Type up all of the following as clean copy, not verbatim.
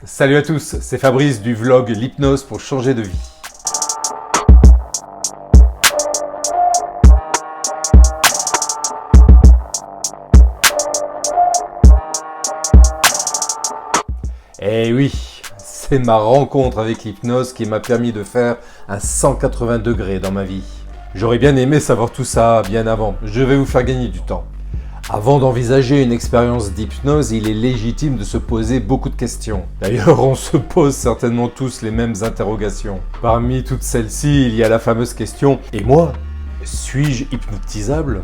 Salut à tous, c'est Fabrice du vlog L'hypnose pour changer de vie. Eh oui, c'est ma rencontre avec l'hypnose qui m'a permis de faire un 180 degrés dans ma vie. J'aurais bien aimé savoir tout ça bien avant, je vais vous faire gagner du temps. Avant d'envisager une expérience d'hypnose, il est légitime de se poser beaucoup de questions. D'ailleurs, on se pose certainement tous les mêmes interrogations. Parmi toutes celles-ci, il y a la fameuse question « Et moi, suis-je hypnotisable ?»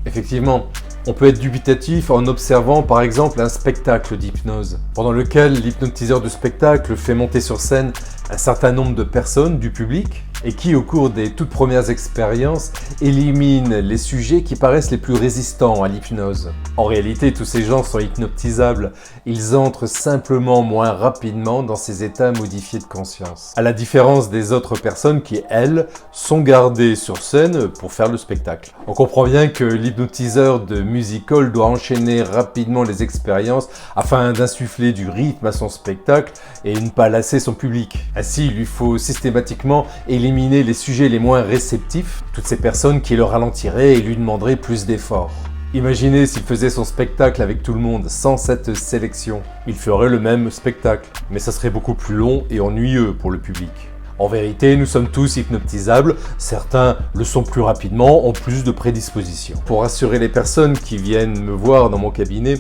Effectivement, on peut être dubitatif en observant par exemple un spectacle d'hypnose, pendant lequel l'hypnotiseur du spectacle fait monter sur scène un certain nombre de personnes du public et qui, au cours des toutes premières expériences, élimine les sujets qui paraissent les plus résistants à l'hypnose. En réalité, tous ces gens sont hypnotisables, ils entrent simplement moins rapidement dans ces états modifiés de conscience. À la différence des autres personnes qui, elles, sont gardées sur scène pour faire le spectacle. On comprend bien que l'hypnotiseur de music hall doit enchaîner rapidement les expériences afin d'insuffler du rythme à son spectacle et ne pas lasser son public. Ainsi, il lui faut systématiquement éliminer les sujets les moins réceptifs, toutes ces personnes qui le ralentiraient et lui demanderaient plus d'efforts. Imaginez s'il faisait son spectacle avec tout le monde sans cette sélection. Il ferait le même spectacle, mais ça serait beaucoup plus long et ennuyeux pour le public. En vérité, nous sommes tous hypnotisables, certains le sont plus rapidement, ont plus de prédispositions. Pour rassurer les personnes qui viennent me voir dans mon cabinet,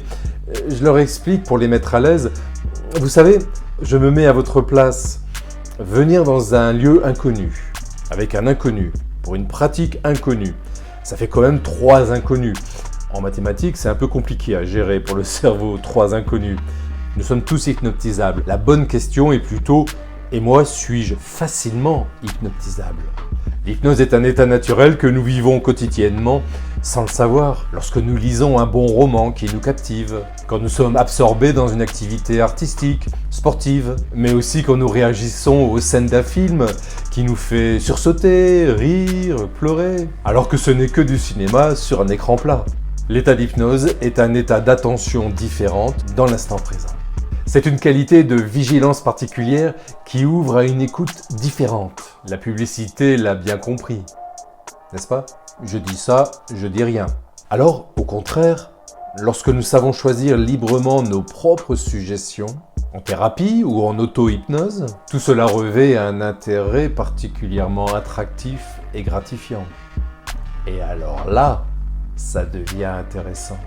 je leur explique pour les mettre à l'aise. Vous savez, je me mets à votre place. Venir dans un lieu inconnu, avec un inconnu, pour une pratique inconnue, ça fait quand même 3 inconnus. En mathématiques, c'est un peu compliqué à gérer pour le cerveau, 3 inconnus. Nous sommes tous hypnotisables. La bonne question est plutôt « Et moi, suis-je facilement hypnotisable ?» L'hypnose est un état naturel que nous vivons quotidiennement sans le savoir. Lorsque nous lisons un bon roman qui nous captive, quand nous sommes absorbés dans une activité artistique, sportive, mais aussi quand nous réagissons aux scènes d'un film qui nous fait sursauter, rire, pleurer, alors que ce n'est que du cinéma sur un écran plat. L'état d'hypnose est un état d'attention différente dans l'instant présent. C'est une qualité de vigilance particulière qui ouvre à une écoute différente. La publicité l'a bien compris, n'est-ce pas? Je dis ça, je dis rien. Alors, au contraire, lorsque nous savons choisir librement nos propres suggestions, en thérapie ou en auto-hypnose, tout cela revêt un intérêt particulièrement attractif et gratifiant. Et alors là, ça devient intéressant.